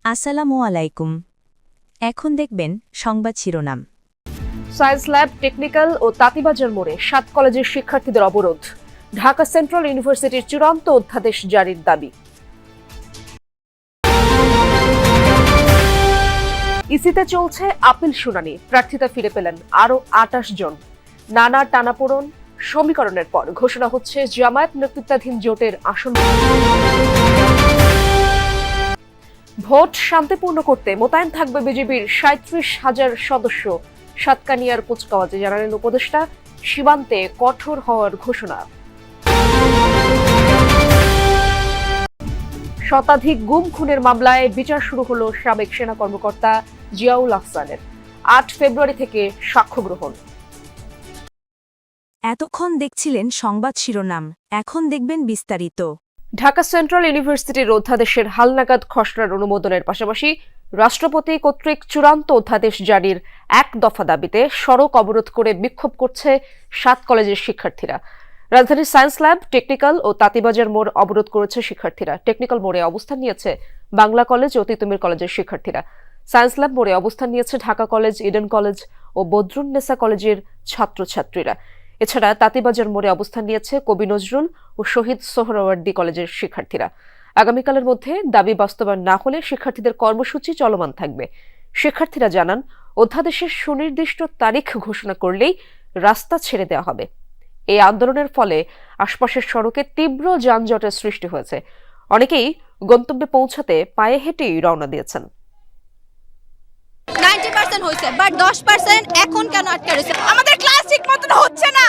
আসসালামু আলাইকুম। এখন দেখবেন সংবাদ শিরোনাম। সায়েন্স ল্যাব, টেকনিক্যাল ও তাঁতীবাজার মোড়ে ৭ কলেজের শিক্ষার্থীদের অবরোধ। ঢাকা সেন্ট্রাল ইউনিভার্সিটির চূড়ান্ত অধ্যাদেশ জারির দাবি। ইসিতে চলছে আপিল শুনানি। প্রার্থিতা ফিরে পেলেন আরও ২৮ জন। নানা টানাপোড়েন সমীকরণের পর ঘোষণা হচ্ছে জামায়াত নেতৃত্বাধীন জোটের আসন। ভোট শান্তিপূর্ণ করতে মোতায়েন থাকবে বিজেপির ৩৭,০০০ সদস্য। সাতকানিয়ার কুচকাওয়াজে জানালেন উপদেষ্টা, সীমান্তে কঠোর হওয়ার ঘোষণা। শতাধিক গুম খুনের মামলায় বিচার শুরু হলো সাবেক সেনা কর্মকর্তা জিয়াউল আহসানের। ৮ ফেব্রুয়ারি থেকে সাক্ষ্য গ্রহণ। এতক্ষণ দেখছিলেন সংবাদ শিরোনাম, এখন দেখবেন বিস্তারিত। ঢাকা সেন্ট্রাল ইউনিভার্সিটির অধ্যাদেশের হালনাগাদ খসড়ার অনুমোদনের পাশাপাশি রাষ্ট্রপতি কর্তৃক চূড়ান্ত অধ্যাদেশ জারির এক দফা দাবিতে সড়ক অবরোধ করে বিক্ষোভ করছে ৭ কলেজের শিক্ষার্থীরা। রাজধানীর সায়েন্স ল্যাব, টেকনিক্যাল ও তাঁতীবাজার মোড় অবরোধ করেছে শিক্ষার্থীরা। টেকনিক্যাল মোড়ে অবস্থান নিয়েছে বাংলা কলেজ ও তিতুমির কলেজের শিক্ষার্থীরা। সায়েন্স ল্যাব মোড়ে অবস্থান নিয়েছে ঢাকা কলেজ, ইডেন কলেজ ও বদরুন্নেসা কলেজের ছাত্রছাত্রীরা। এছাড়া তাঁতীবাজার মোড়ে অবস্থান নিয়েছে কবি নজরুল ও শহীদ সোহরাওয়ার্দী কলেজের শিক্ষার্থীরা। আগামীকালের মধ্যে দাবি বাস্তবায়ন না হলে শিক্ষার্থীদের কর্মসূচি চলমান থাকবে। শিক্ষার্থীরা জানান, অধ্যাদেশের সুনির্দিষ্ট তারিখ ঘোষণা করলেই রাস্তা ছেড়ে দেওয়া হবে। এই আন্দোলনের ফলে আশপাশের সড়কে তীব্র যানজটের সৃষ্টি হয়েছে। অনেকেই গন্তব্যে পৌঁছাতে পায়ে হেঁটেই রওনা দিয়েছেন। 90% হইছে, বাট 10% এখন কেন আটকে রয়েছে? আমাদের ক্লাস ঠিক মতন হচ্ছে না।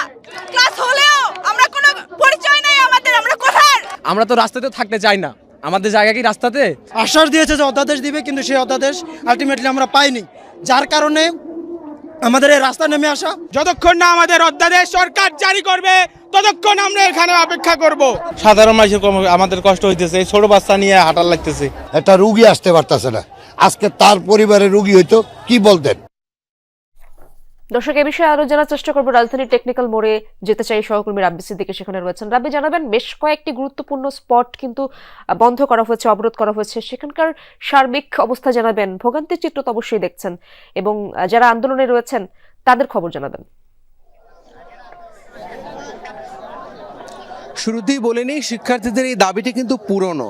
ক্লাস হলেও আমরা কোনো পরিচয় নাই আমাদের, আমরা কোথায়? আমরা তো রাস্তাতে থাকতে চাই না, আমাদের জায়গা কি রাস্তাতে? আশ্বাস দিয়েছে যে অধ্যাদেশ দিবে, কিন্তু সেই অধ্যাদেশ আলটিমেটলি আমরা পাইনি, যার কারণে আমাদের এই রাস্তা নেমে আসা। যতক্ষণ না আমাদের অধ্যাদেশ সরকার জারি করবে ততক্ষণ আমরা এখানে অপেক্ষা করব। সাধারণ মানুষের আমাদের কষ্ট হইতেছে, ছোট বাচ্চা নিয়ে হাঁটার লাগতেছে। একটা রুগী আসতে পারতেছে না, আজকে তার পরিবারের রুগী হইতো কি বলতেন। দর্শক, এ বিষয়ে আরো জানার চেষ্টা করবো। রাজধানীর টেকনিক্যাল মোড়ে যেতে চাই সহকর্মী রাব্বি সিদ্দিকী সেখানে রয়েছেন। রাব্বি, জানাবেন, বেশ কয়েকটি গুরুত্বপূর্ণ স্পট কিন্তু বন্ধ করা হয়েছে, অবরোধ করা হয়েছে, সেখানকার সার্বিক অবস্থা জানাবেন। ভোগান্তির চিত্র তো অবশ্যই দেখছেন, এবং যারা আন্দোলনে রয়েছেন তাদের খবর জানাবেন। শুরুতেই বলে নিই, শিক্ষার্থীদের এই দাবিটি কিন্তু পুরনো।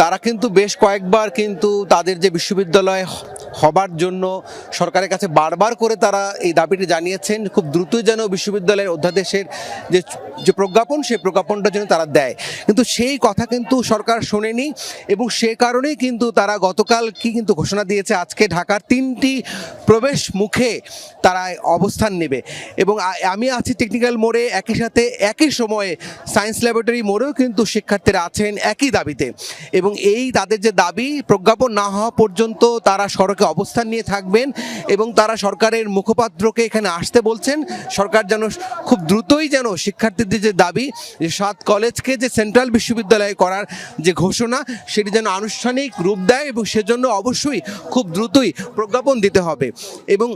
তারা কিন্তু বেশ কয়েকবার কিন্তু তাদের যে বিশ্ববিদ্যালয় হবার জন্য সরকারের কাছে বারবার করে তারা এই দাবিটি জানিয়েছেন, খুব দ্রুতই যেন বিশ্ববিদ্যালয়ের অধ্যাদেশের যে প্রজ্ঞাপন, সেই প্রজ্ঞাপনটা যেন তারা দেয়। কিন্তু সেই কথা কিন্তু সরকার শোনেনি, এবং সে কারণেই কিন্তু তারা গতকাল কিন্তু ঘোষণা দিয়েছে আজকে ঢাকার 3টি প্রবেশ মুখে তারা অবস্থান নেবে। এবং আমি আছি টেকনিক্যাল মোড়ে, একই সাথে একই সময়ে সায়েন্স ল্যাবরেটরি মোড়েও কিন্তু শিক্ষার্থীরা আছেন একই দাবিতে। এবং এই তাদের যে দাবি, প্রজ্ঞাপন না হওয়া পর্যন্ত তারা সড়কে অবস্থান নিয়ে থাকবেন, এবং তারা সরকারের মুখপাত্রকে এখানে আসতে বলছেন। সরকার যেন খুব দ্রুতই যেন শিক্ষার্থীদের যে দাবি, যে 7 কলেজকে যে সেন্ট্রাল বিশ্ববিদ্যালয় করার যে ঘোষণা, সেটি যেন আনুষ্ঠানিক রূপ দেয়, এবং সেজন্য অবশ্যই খুব দ্রুতই প্রজ্ঞাপন দিতে হবে। এবং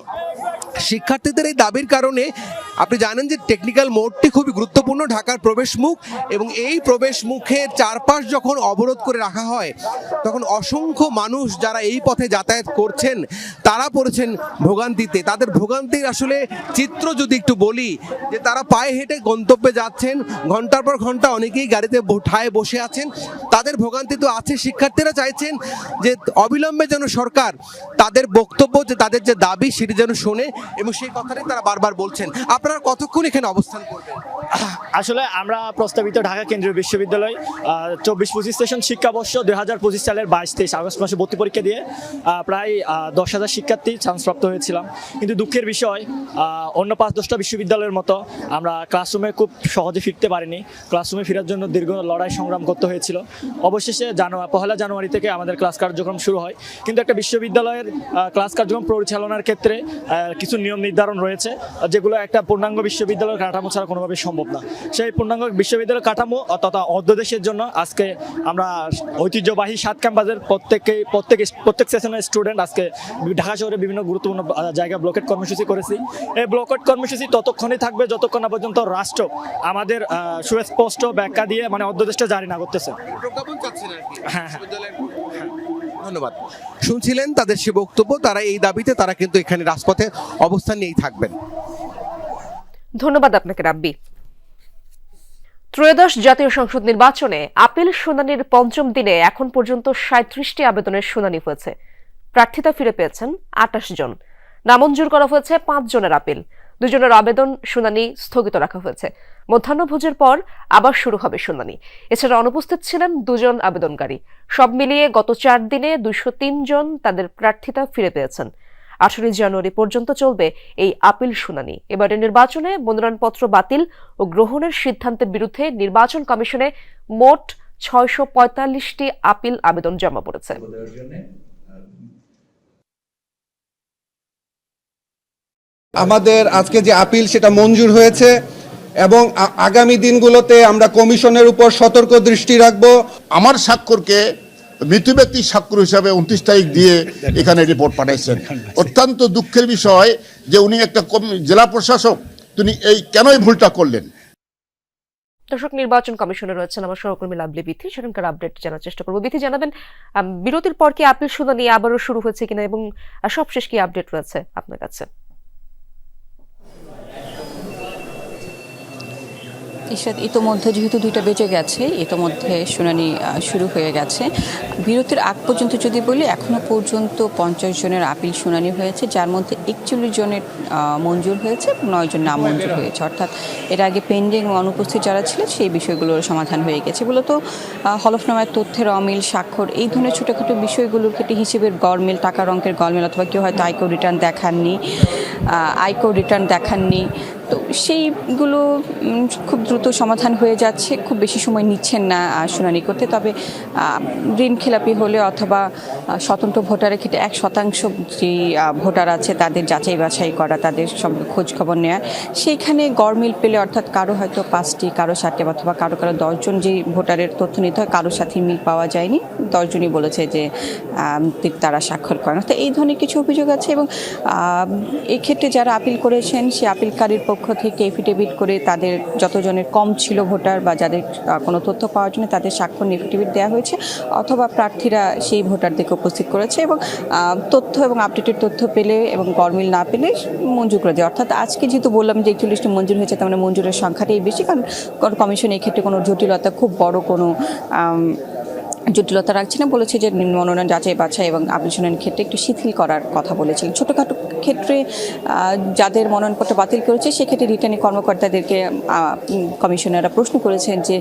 শিক্ষার্থীদের এই দাবির কারণে আপনি জানেন যে টেকনিক্যাল মোড়টি খুবই গুরুত্বপূর্ণ, ঢাকার প্রবেশ মুখ, এবং এই প্রবেশ মুখের চারপাশ যখন অবরোধ করে রাখা হয়, তখন অসংখ্য মানুষ যারা এই পথে যাতায়াত করছেন তারা পড়েছেন ভোগান্তিতে। তাদের ভোগান্তির আসলে চিত্র যদি একটু বলি, যে তারা পায়ে হেঁটে গন্তব্যে যাচ্ছেন, ঘন্টার পর ঘন্টা অনেকেই গাড়িতে ঠায় বসে আছেন, তাদের ভোগান্তি তো আছে। শিক্ষার্থীরা চাইছেন যে অবিলম্বে যেন সরকার তাদের বক্তব্য, যে তাদের যে দাবি, সেটি যেন শোনে, এবং সেই কথাটাই তারা বারবার বলছেন। আপনারা কতক্ষণ এখানে অবস্থান করবেন? আসলে আমরা প্রস্তাবিত ঢাকা কেন্দ্রীয় বিশ্ববিদ্যালয় 24-25 সেশন শিক্ষাবর্ষ 2025 সালের 22-23 আগস্ট মাসে ভর্তি পরীক্ষা দিয়ে প্রায় 10,000 শিক্ষার্থী চান্সপ্রাপ্ত হয়েছিলাম। কিন্তু দুঃখের বিষয়, অন্য 5-10টা বিশ্ববিদ্যালয়ের মতো আমরা ক্লাসরুমে খুব সহজে ফিরতে পারিনি। ক্লাসরুমে ফেরার জন্য দীর্ঘ লড়াই সংগ্রাম করতে হয়েছিল। অবশেষে 1 জানুয়ারি থেকে আমাদের ক্লাস কার্যক্রম শুরু হয়। কিন্তু একটা বিশ্ববিদ্যালয়ের ক্লাস কার্যক্রম পরিচালনার ক্ষেত্রে কিছু নিয়ম নির্ধারণ রয়েছে, যেগুলো একটা পূর্ণাঙ্গ বিশ্ববিদ্যালয়ের কাঠামো ছাড়া কোনোভাবে সম্ভব না। সেই পূর্ণাঙ্গ বিশ্ববিদ্যালয়ের কাঠামো তথা অধ্যাদেশের জন্য আজকে আমরা ঐতিহ্যবাহী 7 ক্যাম্পাসের প্রত্যেক সেশনের স্টুডেন্ট আজকে ঢাকা শহরে বিভিন্ন গুরুত্বপূর্ণ জায়গায় ব্লকেট কর্মসূচি করেছি। এই ব্লকেট কর্মসূচি ততক্ষণই থাকবে যতক্ষণ না পর্যন্ত রাষ্ট্র আমাদের সুস্পষ্ট ব্যাখ্যা দিয়ে, মানে অধ্যাদেশটা জারি না করতেছে। প্রজ্ঞাপন চাচ্ছেন আর কি? হ্যাঁ। ধন্যবাদ। শুনছিলেন তাদের সে বক্তব্য, তারা এই দাবিতে তারা কিন্তু এখানে রাজপথে অবস্থান নিয়েই থাকবেন। ধন্যবাদ আপনাকে রাব্বি। ত্রয়োদশ জাতীয় সংসদ নির্বাচনে আপিল শুনানির পঞ্চম দিনে এখন পর্যন্ত 37টি আবেদনের শুনানি হয়েছে। প্রার্থিতা ফিরে পেয়েছেন 28 জন। নামঞ্জুর করা হয়েছে 5 জনের আপিল। 2 জনের আবেদন শুনানি স্থগিত রাখা হয়েছে। মধ্যাহ্নভোজের পর আবার শুরু হবে শুনানি। এছাড়া অনুপস্থিত ছিলেন 2 জন আবেদনকারী। সব মিলিয়ে গত 4 দিনে 203 জন তাদের প্রার্থিতা ফিরে পেয়েছেন। 18 জানুয়ারি পর্যন্ত চলবে এই আপিল শুনানি। এবারে নির্বাচনে মনোনয়নপত্র বাতিল ও গ্রহণের সিদ্ধান্তের বিরুদ্ধে নির্বাচন কমিশনে মোট 645টি আপিল আবেদন জমা পড়েছে। আমাদের আজকে যে আপিল সেটা মঞ্জুর হয়েছে এবং আগামী দিনগুলোতে আমরা কমিশনের উপর সতর্ক দৃষ্টি রাখব। আমার স্বাক্ষরকে মৃত্যু ব্যক্তির স্বাক্ষর হিসাবে 29 তারিখ দিয়ে এখানে রিপোর্ট পাঠাইছেন। অত্যন্ত দুঃখের বিষয় যে উনি একটা জেলা প্রশাসক, তিনি এই কেনই ভুলটা করলেন। দর্শক, নির্বাচন কমিশনে রয়েছেন আমার সহকর্মী লাভলি বিথি, সেখানকার আপডেট জানার চেষ্টা করবো। বিথি, জানাবেন বিরতির পর কি আপিল শুনানি আবারও শুরু হয়েছে কিনা এবং সবশেষ কি আপডেট রয়েছে আপনার কাছে? ইশরাত, ইতোমধ্যে যেহেতু 2টা বেজে গেছে, ইতোমধ্যে শুনানি শুরু হয়ে গেছে। বিরতির আগ পর্যন্ত যদি বলি, এখনও পর্যন্ত 50 জনের আপিল শুনানি হয়েছে, যার মধ্যে 41 জনের মঞ্জুর হয়েছে, 9 জন নামঞ্জুর হয়েছে। অর্থাৎ এর আগে পেন্ডিং ও অনুপস্থিত যারা ছিলেন সেই বিষয়গুলোর সমাধান হয়ে গেছে। মূলত হলফনামায় তথ্যের অমিল, স্বাক্ষর, এই ধরনের ছোটোখাটো বিষয়গুলোর ক্ষেত্রে হিসেবের গরমিল, টাকার অঙ্কের গরমিল, অথবা কেউ হয়তো আয়কর রিটার্ন দেখাননি, তো সেইগুলো খুব দ্রুত সমাধান হয়ে যাচ্ছে। খুব বেশি সময় নিচ্ছেন না শুনানি করতে। তবে ঋণ খেলাপি হলে অথবা স্বতন্ত্র ভোটারের ক্ষেত্রে 1% যে ভোটার আছে তাদের যাচাই বাছাই করা, তাদের সব খোঁজ খবর নেওয়া, সেইখানে গরমিল পেলে, অর্থাৎ কারো হয়তো 5টি, কারো 7টি, অথবা কারো 10 জন যে ভোটারের তথ্য নিতে হয়, কারোর সাথে মিল পাওয়া যায়নি। 10 জনই বলেছে যে তারা স্বাক্ষর করেন। তো এই ধরনের কিছু অভিযোগ আছে এবং এই ক্ষেত্রে যারা আপিল করেছেন সে আপিলকারীর পক্ষ থেকে এফিডেভিট করে তাদের যতজনের কম ছিল ভোটার বা যাদের কোনো তথ্য পাওয়ার জন্য তাদের স্বাক্ষর এফিডেভিট দেওয়া হয়েছে, অথবা প্রার্থীরা সেই ভোটারদেরকে উপস্থিত করেছে এবং তথ্য এবং আপডেটেড তথ্য পেলে এবং গরমিল না পেলে মঞ্জুর করে দেয়। অর্থাৎ আজকে যেহেতু বললাম যে 41টি মঞ্জুর হয়েছে, তার মানে মঞ্জুরের সংখ্যাটাই বেশি, কারণ কমিশন এই ক্ষেত্রে কোনো জটিলতা, খুব বড় কোনো জটিলতা রাখছে না। বলেছে যে মনোনয়ন যাচাই বাছাই এবং আপিল শুনানির ক্ষেত্রে একটু শিথিল করার কথা বলেছিলেন। ছোটোখাটো ক্ষেত্রে যাদের মনোনয়নপত্র বাতিল করেছে সেক্ষেত্রে রিটার্নিং কর্মকর্তাদেরকে কমিশনাররা প্রশ্ন করেছেন যে